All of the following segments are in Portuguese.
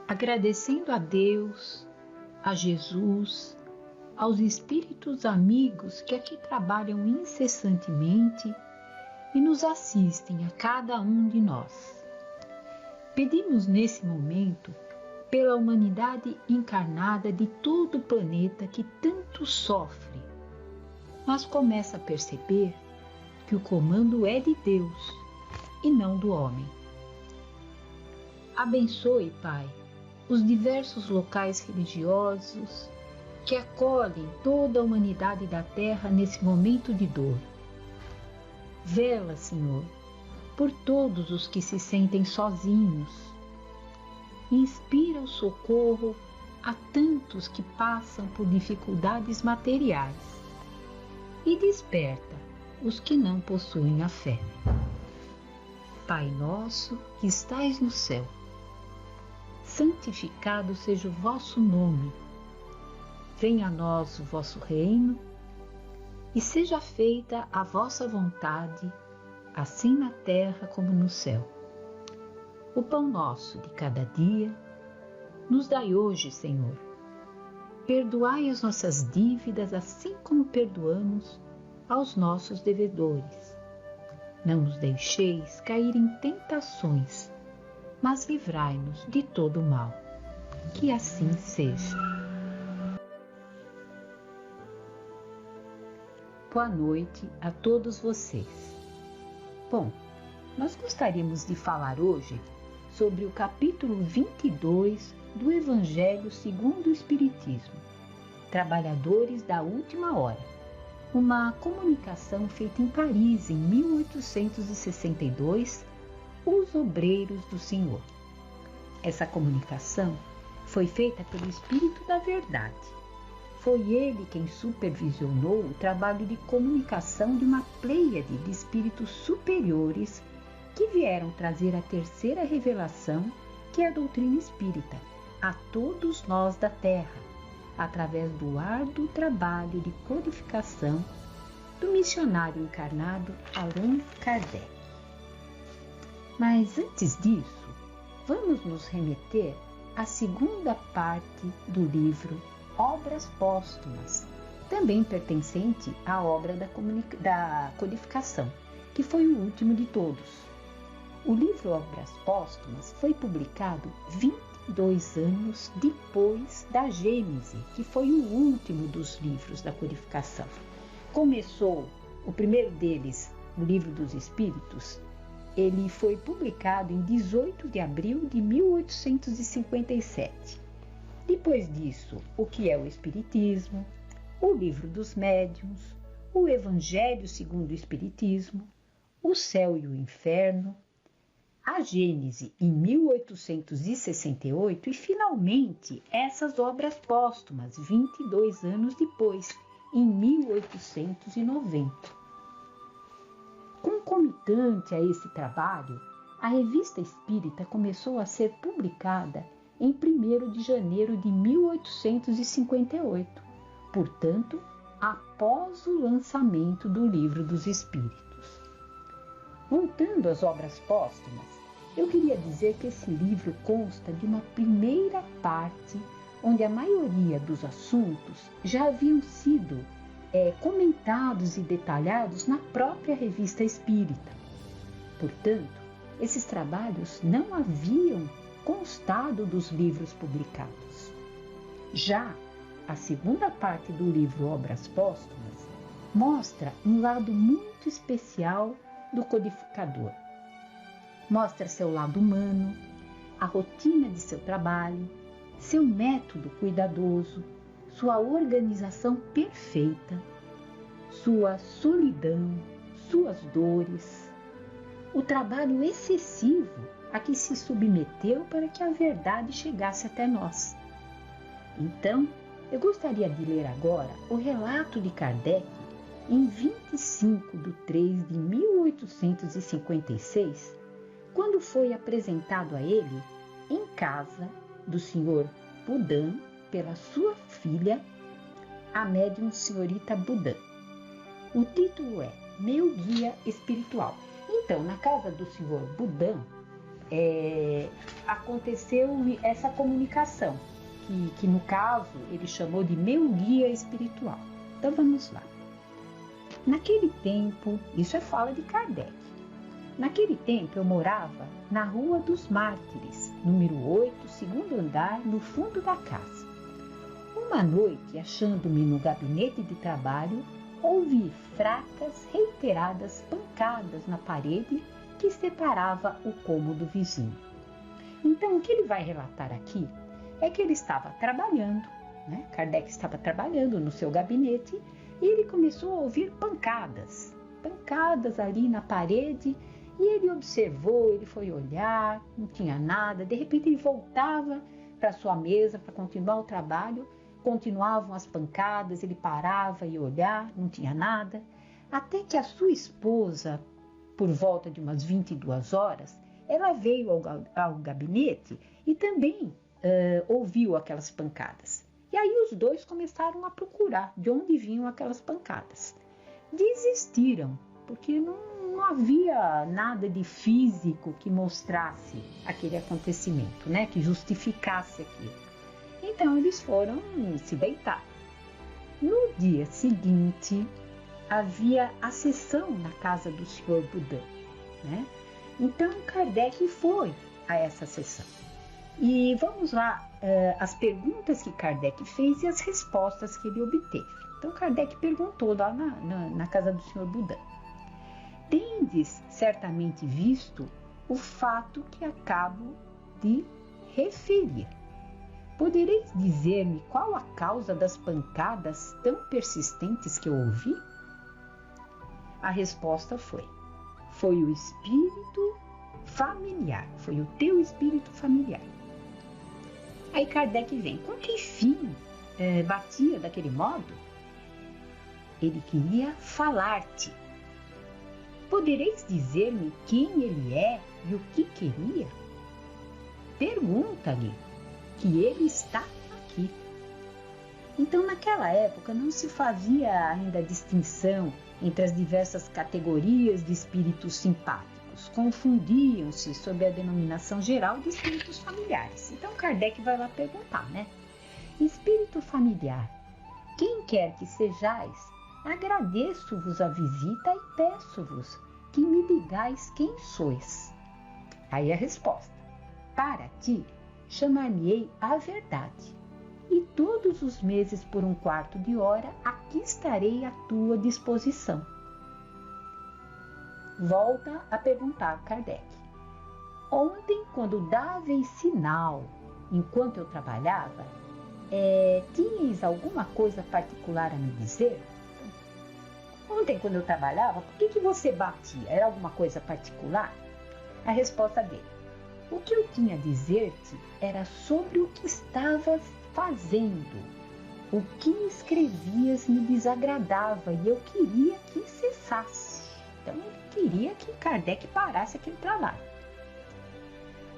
agradecendo a Deus, a Jesus, aos espíritos amigos que aqui trabalham incessantemente e nos assistem a cada um de nós. Pedimos nesse momento pela humanidade encarnada de todo o planeta que tanto sofre, mas começa a perceber que o comando é de Deus e não do homem. Abençoe, Pai, os diversos locais religiosos que acolhem toda a humanidade da Terra nesse momento de dor. Vela, Senhor, por todos os que se sentem sozinhos. Inspira o socorro a tantos que passam por dificuldades materiais e desperta os que não possuem a fé. Pai nosso que estais no céu, santificado seja o vosso nome. Venha a nós o vosso reino e seja feita a vossa vontade, assim na terra como no céu. O pão nosso de cada dia nos dai hoje, Senhor. Perdoai as nossas dívidas, assim como perdoamos aos nossos devedores. Não nos deixeis cair em tentações, mas livrai-nos de todo o mal. Que assim seja. Boa noite a todos vocês. Bom, nós gostaríamos de falar hoje sobre o capítulo 22 do Evangelho segundo o Espiritismo, Trabalhadores da Última Hora, uma comunicação feita em Paris em 1862, os obreiros do Senhor. Essa comunicação foi feita pelo Espírito da Verdade. Foi ele quem supervisionou o trabalho de comunicação de uma pleiade de espíritos superiores que vieram trazer a terceira revelação, que é a doutrina espírita, a todos nós da Terra, através do árduo trabalho de codificação do missionário encarnado Allan Kardec. Mas antes disso, vamos nos remeter à segunda parte do livro Obras Póstumas, também pertencente à obra da codificação, que foi o último de todos. O livro Obras Póstumas foi publicado 22 anos depois da Gênese, que foi o último dos livros da codificação. Começou, o primeiro deles, o Livro dos Espíritos, ele foi publicado em 18 de abril de 1857. Depois disso, o que é o Espiritismo, o Livro dos Médiuns, o Evangelho segundo o Espiritismo, o Céu e o Inferno, a Gênese em 1868 e, finalmente, essas obras póstumas, 22 anos depois, em 1890. Concomitante a esse trabalho, a Revista Espírita começou a ser publicada em 1º de janeiro de 1858, portanto, após o lançamento do Livro dos Espíritos. Voltando às obras póstumas, eu queria dizer que esse livro consta de uma primeira parte onde a maioria dos assuntos já haviam sido comentados e detalhados na própria Revista Espírita. Portanto, esses trabalhos não haviam constado dos livros publicados. Já a segunda parte do livro Obras Póstumas mostra um lado muito especial do codificador. Mostra seu lado humano, a rotina de seu trabalho, seu método cuidadoso, sua organização perfeita, sua solidão, suas dores, o trabalho excessivo a que se submeteu para que a verdade chegasse até nós. Então, eu gostaria de ler agora o relato de Kardec em 25 de 3 de 1856, quando foi apresentado a ele, em casa do Sr. Budan, pela sua filha, a médium senhorita Budan. O título é Meu Guia Espiritual. Então, na casa do Sr. Budan, aconteceu essa comunicação, que no caso ele chamou de meu guia espiritual. Então vamos lá. Naquele tempo, isso é fala de Kardec. Naquele tempo eu morava na Rua dos Mártires, número 8, segundo andar, no fundo da casa. Uma noite, achando-me no gabinete de trabalho, ouvi fracas, reiteradas pancadas na parede que separava o cômodo vizinho. Então, o que ele vai relatar aqui é que ele estava trabalhando, né? Kardec estava trabalhando no seu gabinete e ele começou a ouvir pancadas ali na parede, e ele observou, ele foi olhar, não tinha nada. De repente ele voltava para sua mesa para continuar o trabalho, continuavam as pancadas, ele parava e olhar, não tinha nada, até que a sua esposa, por volta de umas 22 horas, ela veio ao gabinete e também ouviu aquelas pancadas. E aí os dois começaram a procurar de onde vinham aquelas pancadas. Desistiram, porque não havia nada de físico que mostrasse aquele acontecimento, né? Que justificasse aquilo. Então eles foram se deitar. No dia seguinte, havia a sessão na casa do Sr. Budã, né? Então Kardec foi a essa sessão. E vamos lá, as perguntas que Kardec fez e as respostas que ele obteve. Então Kardec perguntou lá na casa do Sr. Budã: tendes certamente visto o fato que acabo de referir. Podereis dizer-me qual a causa das pancadas tão persistentes que eu ouvi? A resposta foi o espírito familiar, foi o teu espírito familiar. Aí Kardec vem: com que fim batia daquele modo? Ele queria falar-te. Podereis dizer-me quem ele é e o que queria? Pergunta-lhe, que ele está aqui. Então, naquela época, não se fazia ainda distinção entre as diversas categorias de espíritos simpáticos. Confundiam-se sob a denominação geral de espíritos familiares. Então, Kardec vai lá perguntar, né? Espírito familiar, quem quer que sejais, agradeço-vos a visita e peço-vos que me digais quem sois. Aí a resposta: para ti, chamar-me-ei a verdade, e todos os meses por um quarto de hora aqui estarei à tua disposição. Volta a perguntar Kardec: ontem, quando davais sinal, enquanto eu trabalhava, tinhas alguma coisa particular a me dizer? Ontem, quando eu trabalhava, por que você batia? Era alguma coisa particular? A resposta dele: o que eu tinha a dizer-te era sobre o que estavas fazendo. O que escrevias me desagradava e eu queria que cessasse. Então, ele queria que Kardec parasse aquele trabalho.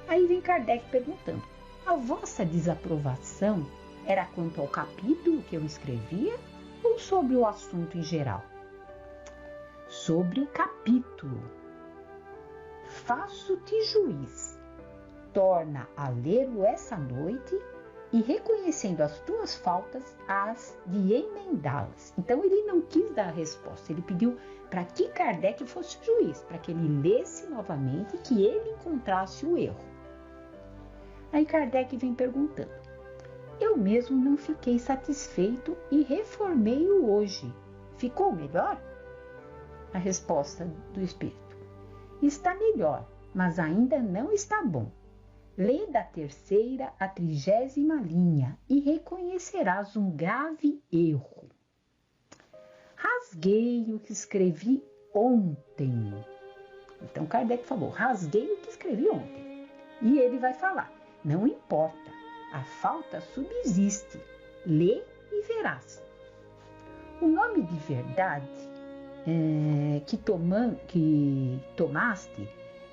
Aí vem Kardec perguntando: a vossa desaprovação era quanto ao capítulo que eu escrevia ou sobre o assunto em geral? Sobre o capítulo. Faço-te juiz. Torna a lê-lo essa noite e, reconhecendo as tuas faltas, hás de emendá-las. Então ele não quis dar a resposta, ele pediu para que Kardec fosse juiz, para que ele lesse novamente e que ele encontrasse o erro. Aí Kardec vem perguntando: eu mesmo não fiquei satisfeito e reformei-o hoje. Ficou melhor? A resposta do espírito: está melhor, mas ainda não está bom. Lê da 3ª à 30ª linha e reconhecerás um grave erro. Rasguei o que escrevi ontem. Então Kardec falou: rasguei o que escrevi ontem. E ele vai falar: não importa, a falta subsiste. Lê e verás. O nome de verdade que tomaste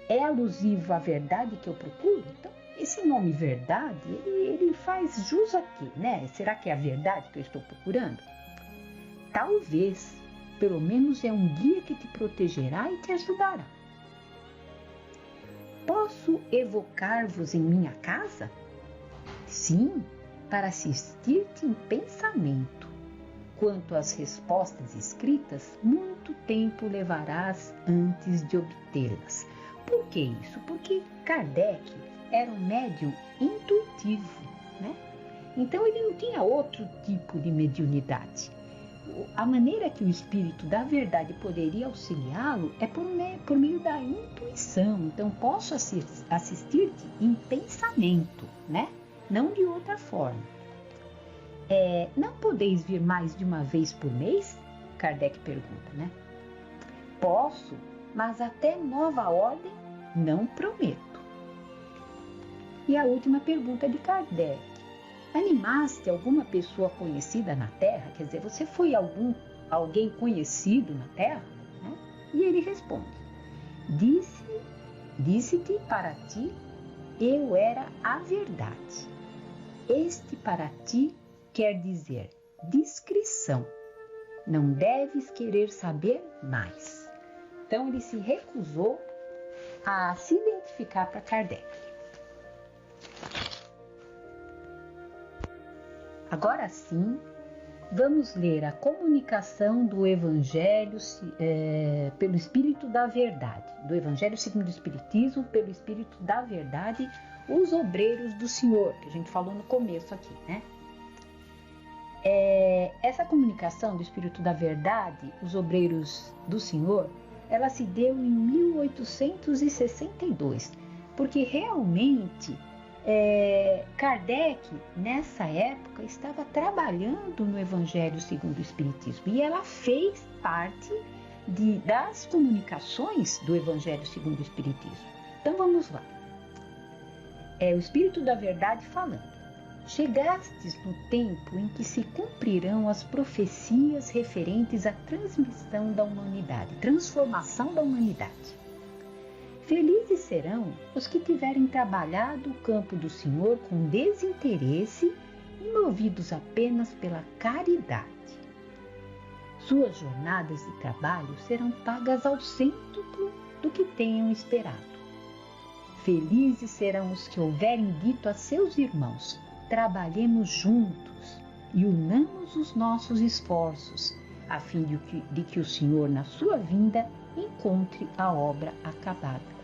é alusivo à verdade que eu procuro? Então, esse nome verdade, ele faz jus a quê, né? Será que é a verdade que eu estou procurando? Talvez, pelo menos é um guia que te protegerá e te ajudará. Posso evocar-vos em minha casa? Sim, para assistir-te em pensamento. Quanto às respostas escritas, muito tempo levarás antes de obtê-las. Por que isso? Porque Kardec era um médium intuitivo, né? Então ele não tinha outro tipo de mediunidade. A maneira que o Espírito da Verdade poderia auxiliá-lo é por meio da intuição. Então posso assistir-te em pensamento, né? Não de outra forma. Não podeis vir mais de uma vez por mês? Kardec pergunta, né? Posso, mas até nova ordem não prometo. E a última pergunta de Kardec. Animaste alguma pessoa conhecida na Terra? Quer dizer, você foi alguém conhecido na Terra? Né? E ele responde, disse-te para ti, eu era a verdade. Este para ti quer dizer discrição. Não deves querer saber mais. Então ele se recusou a se identificar para Kardec. Agora sim, vamos ler a comunicação do Evangelho pelo Espírito da Verdade, do Evangelho segundo o Espiritismo, pelo Espírito da Verdade, os obreiros do Senhor, que a gente falou no começo aqui, né? Essa comunicação do Espírito da Verdade, os obreiros do Senhor, ela se deu em 1862, porque realmente Kardec, nessa época, estava trabalhando no Evangelho segundo o Espiritismo e ela fez parte das comunicações do Evangelho segundo o Espiritismo. Então vamos lá. O Espírito da Verdade falando. Chegastes no tempo em que se cumprirão as profecias referentes à transmissão da humanidade, transformação da humanidade. Felizes serão os que tiverem trabalhado o campo do Senhor com desinteresse e movidos apenas pela caridade. Suas jornadas de trabalho serão pagas ao cêntuplo do que tenham esperado. Felizes serão os que houverem dito a seus irmãos: trabalhemos juntos e unamos os nossos esforços, a fim de que o Senhor, na sua vinda, encontre a obra acabada.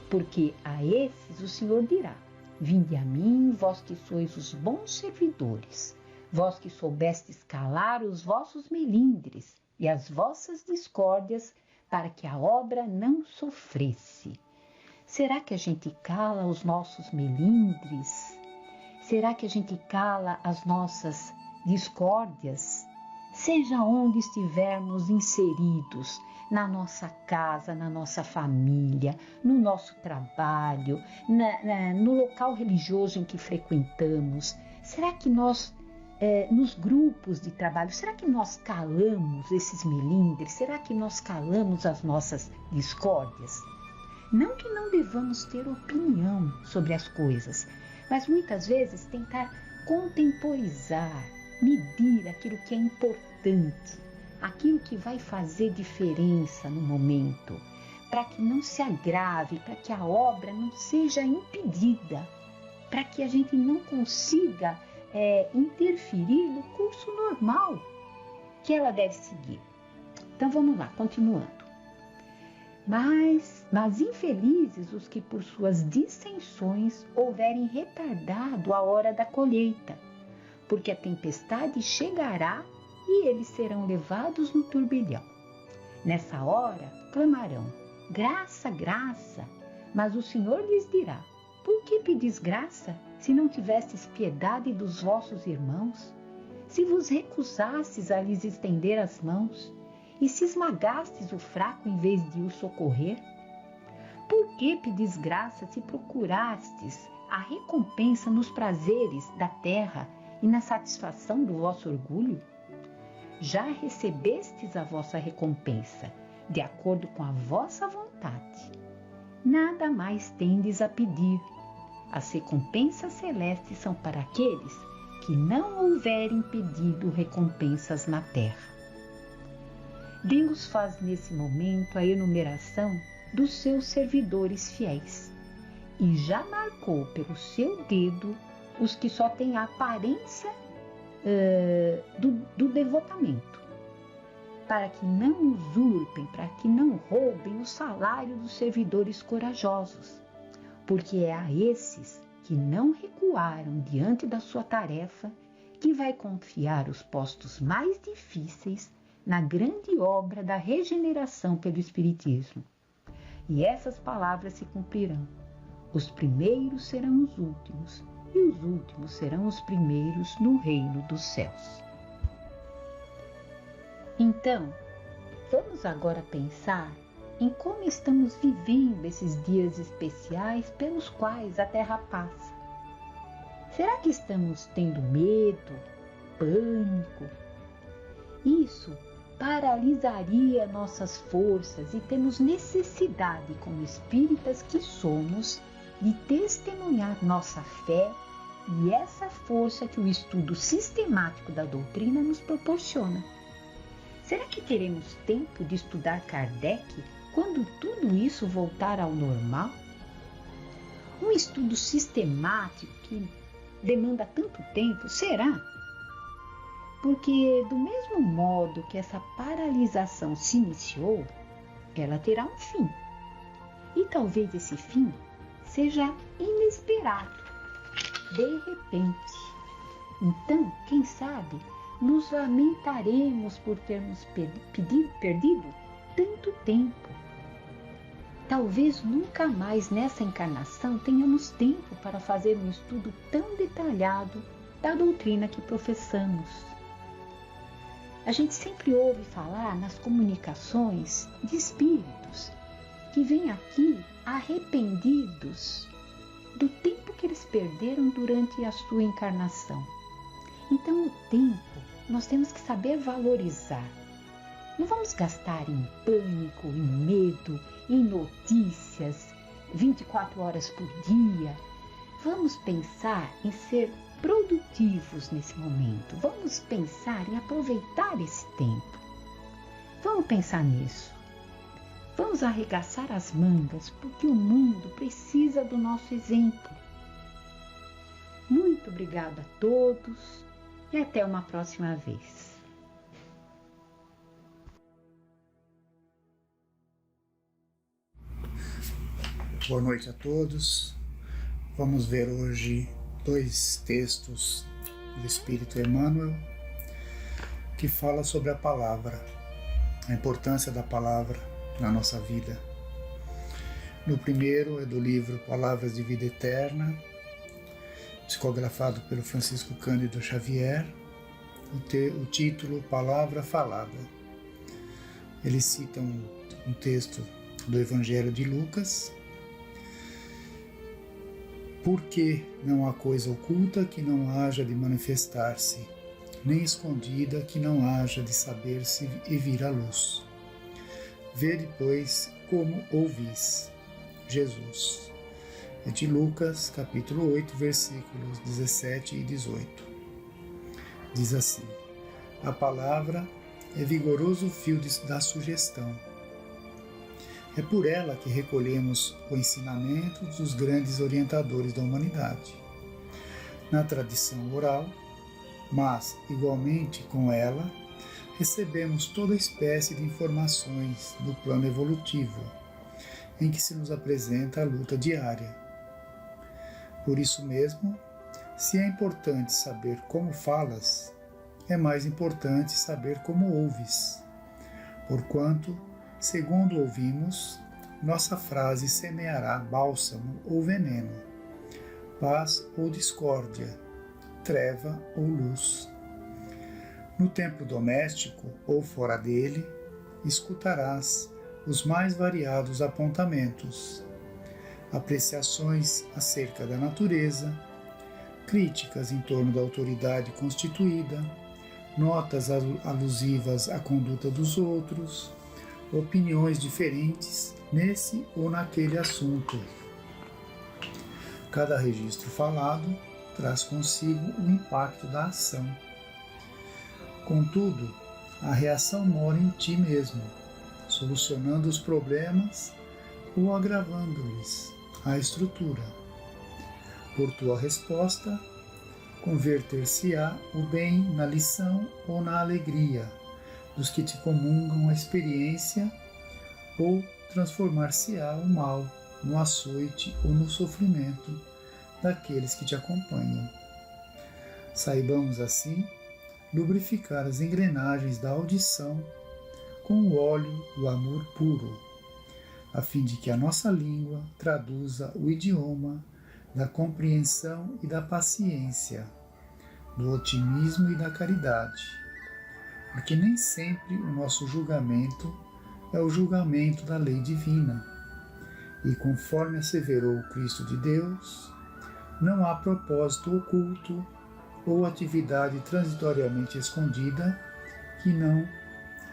Porque a esses o Senhor dirá: vinde a mim, vós que sois os bons servidores, vós que soubestes calar os vossos melindres e as vossas discórdias, para que a obra não sofresse. Será que a gente cala os nossos melindres? Será que a gente cala as nossas discórdias? Seja onde estivermos inseridos, na nossa casa, na nossa família, no nosso trabalho, no local religioso em que frequentamos, será que nós, nos grupos de trabalho, será que nós calamos esses melindres? Será que nós calamos as nossas discórdias? Não que não devamos ter opinião sobre as coisas, mas muitas vezes tentar contemporizar, medir aquilo que é importante, aquilo que vai fazer diferença no momento, para que não se agrave, para que a obra não seja impedida, para que a gente não consiga interferir no curso normal que ela deve seguir. Então vamos lá, continuando. Mas infelizes os que por suas dissensões houverem retardado a hora da colheita, porque a tempestade chegará e eles serão levados no turbilhão. Nessa hora clamarão: graça, graça, mas o Senhor lhes dirá: por que pedis graça, se não tivestes piedade dos vossos irmãos? Se vos recusastes a lhes estender as mãos, e se esmagastes o fraco em vez de o socorrer? Por que pedis graça se procurastes a recompensa nos prazeres da terra e na satisfação do vosso orgulho? Já recebestes a vossa recompensa, de acordo com a vossa vontade. Nada mais tendes a pedir. As recompensas celestes são para aqueles que não houverem pedido recompensas na terra. Deus faz nesse momento a enumeração dos seus servidores fiéis, e já marcou pelo seu dedo os que só têm a aparência do devotamento, para que não usurpem, para que não roubem o salário dos servidores corajosos, porque é a esses que não recuaram diante da sua tarefa que vai confiar os postos mais difíceis na grande obra da regeneração pelo Espiritismo. E essas palavras se cumprirão. Os primeiros serão os últimos, e os últimos serão os primeiros no reino dos céus. Então, vamos agora pensar em como estamos vivendo esses dias especiais pelos quais a Terra passa. Será que estamos tendo medo, pânico? Isso paralisaria nossas forças e temos necessidade, como espíritas que somos, de testemunhar nossa fé e essa força que o estudo sistemático da doutrina nos proporciona. Será que teremos tempo de estudar Kardec quando tudo isso voltar ao normal? Um estudo sistemático que demanda tanto tempo, será? Porque do mesmo modo que essa paralisação se iniciou, ela terá um fim. E talvez esse fim seja inesperado, de repente. Então, quem sabe, nos lamentaremos por termos perdido tanto tempo. Talvez nunca mais nessa encarnação tenhamos tempo para fazer um estudo tão detalhado da doutrina que professamos. A gente sempre ouve falar nas comunicações de espíritos que vêm aqui arrependidos do tempo que eles perderam durante a sua encarnação. Então, o tempo nós temos que saber valorizar. Não vamos gastar em pânico, em medo, em notícias 24 horas por dia. Vamos pensar em ser produtivos nesse momento. Vamos pensar em aproveitar esse tempo. Vamos pensar nisso. Vamos arregaçar as mangas, porque o mundo precisa do nosso exemplo. Muito obrigada a todos e até uma próxima vez. Boa noite a todos. Vamos ver hoje 2 textos do Espírito Emmanuel que fala sobre a palavra, a importância da palavra na nossa vida. No primeiro é do livro Palavras de Vida Eterna, psicografado pelo Francisco Cândido Xavier, o título Palavra Falada. Ele cita um texto do Evangelho de Lucas. Porque não há coisa oculta que não haja de manifestar-se, nem escondida que não haja de saber-se e vir à luz. Vede, pois, como ouvis. Jesus. É de Lucas, capítulo 8, versículos 17 e 18. Diz assim: a palavra é vigoroso fio da sugestão. É por ela que recolhemos o ensinamento dos grandes orientadores da humanidade. Na tradição oral, mas, igualmente com ela, recebemos toda espécie de informações no plano evolutivo, em que se nos apresenta a luta diária. Por isso mesmo, se é importante saber como falas, é mais importante saber como ouves, porquanto, segundo ouvimos, nossa frase semeará bálsamo ou veneno, paz ou discórdia, treva ou luz. No templo doméstico ou fora dele, escutarás os mais variados apontamentos, apreciações acerca da natureza, críticas em torno da autoridade constituída, notas alusivas à conduta dos outros, opiniões diferentes nesse ou naquele assunto. Cada registro falado traz consigo o impacto da ação. Contudo, a reação mora em ti mesmo, solucionando os problemas ou agravando-lhes a estrutura. Por tua resposta, converter-se-á o bem na lição ou na alegria dos que te comungam a experiência, ou transformar-se-á o mal no açoite ou no sofrimento daqueles que te acompanham. Saibamos assim lubrificar as engrenagens da audição com o óleo do amor puro, a fim de que a nossa língua traduza o idioma da compreensão e da paciência, do otimismo e da caridade, porque nem sempre o nosso julgamento é o julgamento da lei divina, e conforme asseverou o Cristo de Deus, não há propósito oculto ou atividade transitoriamente escondida que não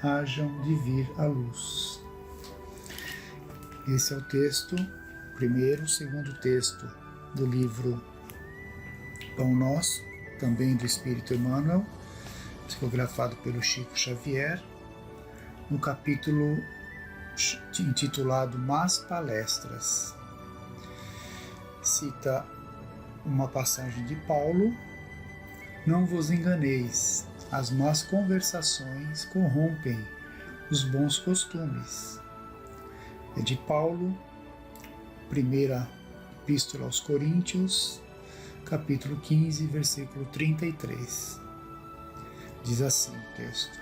hajam de vir à luz. Esse é o texto, primeiro, segundo texto do livro Pão Nosso, também do Espírito Emmanuel, psicografado pelo Chico Xavier, no capítulo intitulado Más Palestras. Cita uma passagem de Paulo: não vos enganeis, as más conversações corrompem os bons costumes. É de Paulo, primeira Epístola aos Coríntios, capítulo 15, versículo 33. Diz assim o texto: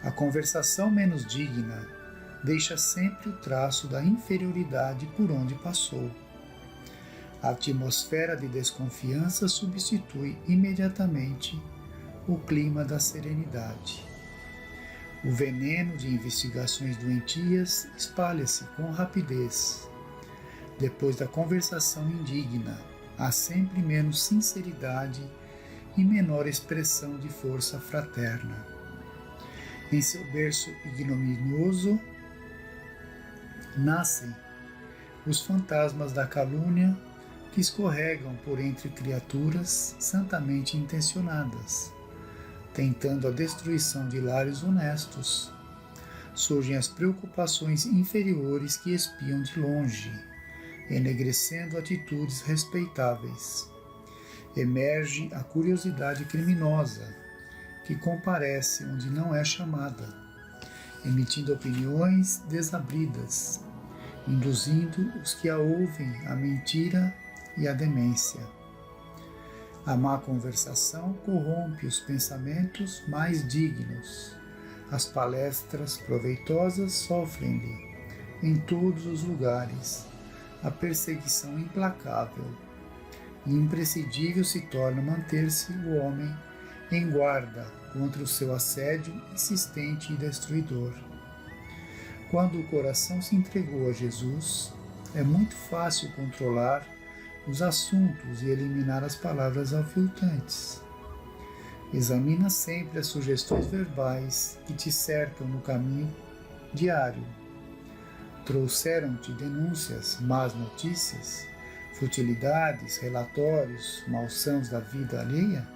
a conversação menos digna deixa sempre o traço da inferioridade por onde passou. A atmosfera de desconfiança substitui imediatamente o clima da serenidade. O veneno de investigações doentias espalha-se com rapidez. Depois da conversação indigna, há sempre menos sinceridade e menor expressão de força fraterna. Em seu berço ignominioso, nascem os fantasmas da calúnia que escorregam por entre criaturas santamente intencionadas, tentando a destruição de lares honestos. Surgem as preocupações inferiores que espiam de longe, enegrecendo atitudes respeitáveis. Emerge a curiosidade criminosa, que comparece onde não é chamada, emitindo opiniões desabridas, induzindo os que a ouvem à mentira e à demência. A má conversação corrompe os pensamentos mais dignos. As palestras proveitosas sofrem-lhe, em todos os lugares, a perseguição implacável, e imprescindível se torna manter-se o homem em guarda contra o seu assédio insistente e destruidor. Quando o coração se entregou a Jesus, é muito fácil controlar os assuntos e eliminar as palavras aviltantes. Examina sempre as sugestões verbais que te cercam no caminho diário. Trouxeram-te denúncias, más notícias, futilidades, relatórios, malsãos da vida alheia?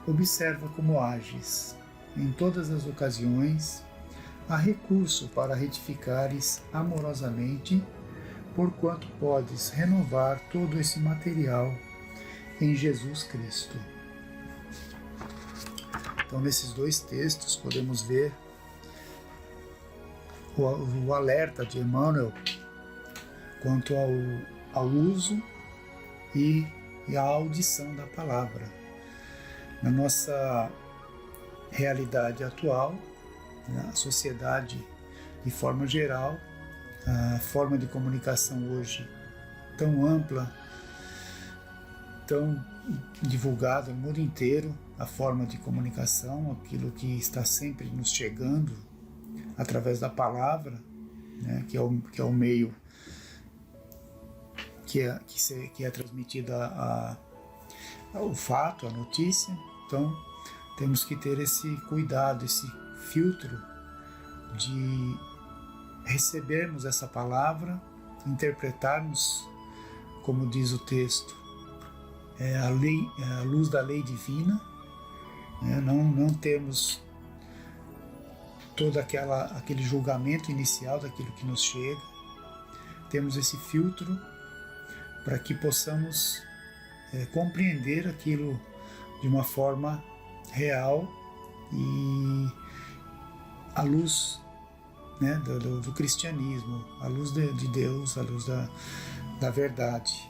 Observa como ages. Em todas as ocasiões, há recurso para retificares amorosamente, porquanto podes renovar todo esse material em Jesus Cristo. Então, nesses dois textos, podemos ver o alerta de Emmanuel quanto ao uso e à audição da palavra. Na nossa realidade atual, na sociedade de forma geral, a forma de comunicação hoje tão ampla, tão divulgada no mundo inteiro, a forma de comunicação, aquilo que está sempre nos chegando através da palavra, né, que é o meio que é transmitida o fato, a notícia. Então, temos que ter esse cuidado, esse filtro de recebermos essa palavra, interpretarmos, como diz o texto, a luz da lei divina, né? Não termos todo aquele julgamento inicial daquilo que nos chega, temos esse filtro para que possamos compreender aquilo de uma forma real e à luz, né, do cristianismo, à luz de Deus, à luz da verdade.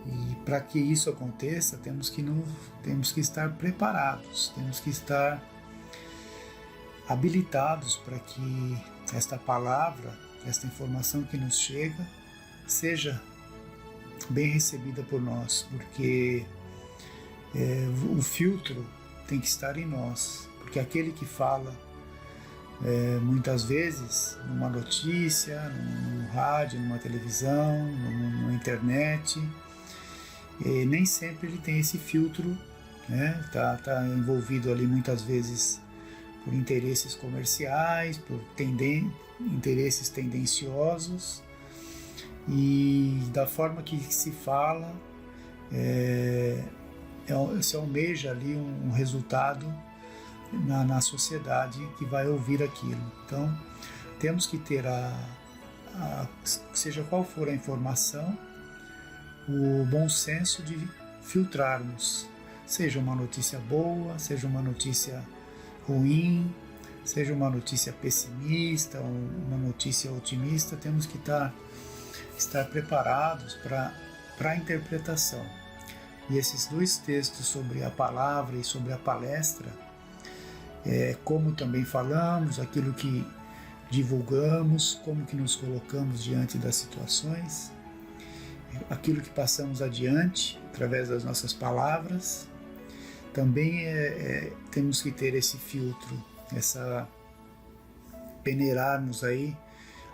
E para que isso aconteça, temos que estar preparados, temos que estar habilitados para que esta palavra, esta informação que nos chega, seja bem recebida por nós, porque o filtro tem que estar em nós, porque aquele que fala muitas vezes numa notícia, no rádio, numa televisão, na internet, nem sempre ele tem esse filtro, né? Tá envolvido ali muitas vezes por interesses comerciais, por interesses tendenciosos, e da forma que se fala, se almeja ali um resultado na sociedade que vai ouvir aquilo. Então, temos que ter seja qual for a informação, o bom senso de filtrarmos, seja uma notícia boa, seja uma notícia ruim, seja uma notícia pessimista ou uma notícia otimista, temos que estar preparados para a interpretação. E esses dois textos sobre a palavra e sobre a palestra, como também falamos, aquilo que divulgamos, como que nos colocamos diante das situações, aquilo que passamos adiante através das nossas palavras, também temos que ter esse filtro, peneirarmos aí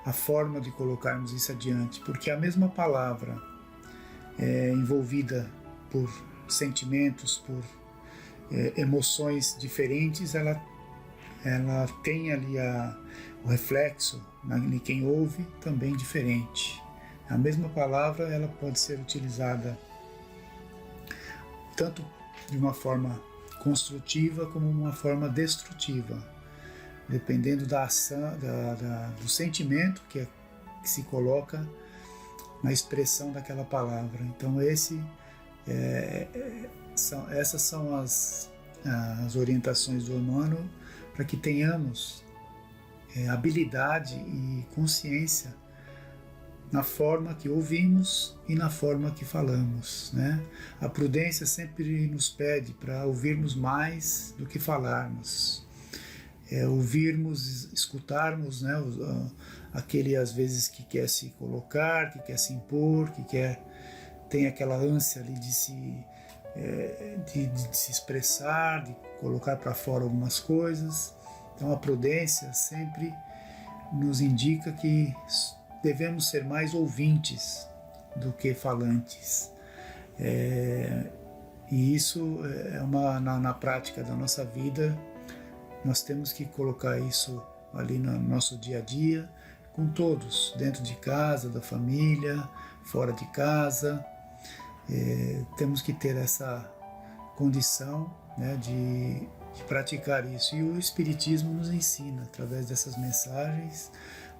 a forma de colocarmos isso adiante, porque a mesma palavra envolvida por sentimentos, por emoções diferentes, ela tem ali o reflexo em quem ouve também diferente. A mesma palavra ela pode ser utilizada tanto de uma forma construtiva como uma forma destrutiva, dependendo da ação, do sentimento que se coloca na expressão daquela palavra. Então essas são as orientações do Emmanuel para que tenhamos habilidade e consciência na forma que ouvimos e na forma que falamos, né? A prudência sempre nos pede para ouvirmos mais do que falarmos, ouvirmos, escutarmos, né? Aquele às vezes que quer se colocar, que quer se impor, tem aquela ânsia ali de se expressar, de colocar para fora algumas coisas. Então a prudência sempre nos indica que devemos ser mais ouvintes do que falantes. E isso na prática da nossa vida, nós temos que colocar isso ali no nosso dia a dia, com todos, dentro de casa, da família, fora de casa. Temos que ter essa condição, né, de praticar isso. E o Espiritismo nos ensina, através dessas mensagens,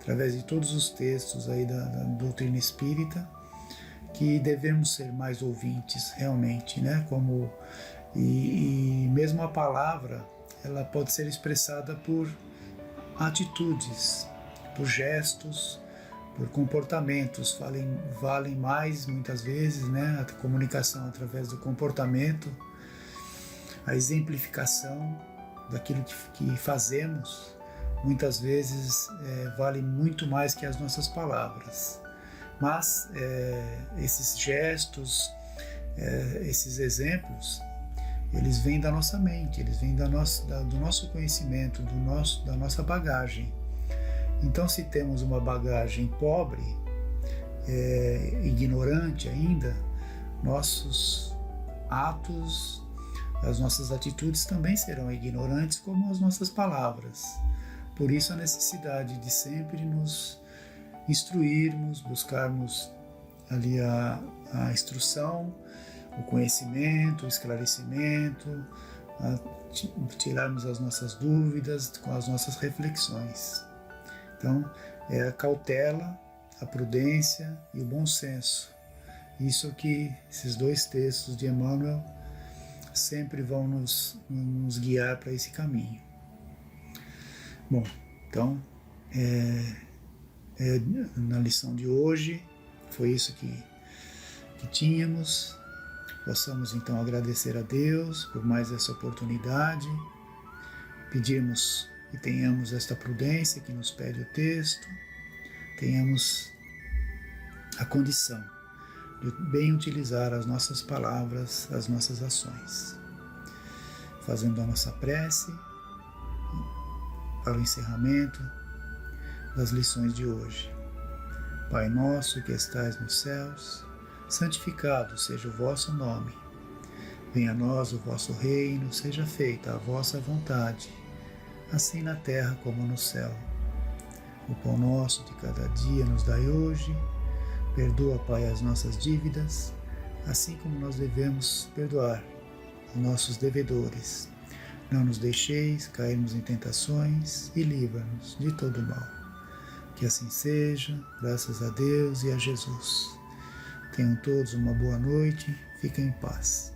através de todos os textos aí da doutrina espírita, que devemos ser mais ouvintes realmente, né? E mesmo a palavra, ela pode ser expressada por atitudes, por gestos, por comportamentos, valem mais muitas vezes, né? A comunicação através do comportamento, a exemplificação daquilo que fazemos, muitas vezes vale muito mais que as nossas palavras. Mas esses gestos, esses exemplos, eles vêm da nossa mente, eles vêm do nosso conhecimento, da nossa bagagem. Então, se temos uma bagagem pobre, ignorante ainda, nossos atos, as nossas atitudes também serão ignorantes, como as nossas palavras. Por isso a necessidade de sempre nos instruirmos, buscarmos ali a instrução, o conhecimento, o esclarecimento, tirarmos as nossas dúvidas com as nossas reflexões. Então, a cautela, a prudência e o bom senso. Isso que esses dois textos de Emmanuel sempre vão nos guiar para esse caminho. Bom, então, na lição de hoje, foi isso que tínhamos. Possamos então agradecer a Deus por mais essa oportunidade, pedirmos que tenhamos esta prudência que nos pede o texto, tenhamos a condição de bem utilizar as nossas palavras, as nossas ações. Fazendo a nossa prece para o encerramento das lições de hoje. Pai nosso que estais nos céus, santificado seja o vosso nome. Venha a nós o vosso reino, seja feita a vossa vontade, assim na terra como no céu. O pão nosso de cada dia nos dai hoje. Perdoa, Pai, as nossas dívidas, assim como nós devemos perdoar os nossos devedores. Não nos deixeis cairmos em tentações e livra-nos de todo mal. Que assim seja, graças a Deus e a Jesus. Tenham todos uma boa noite, fiquem em paz.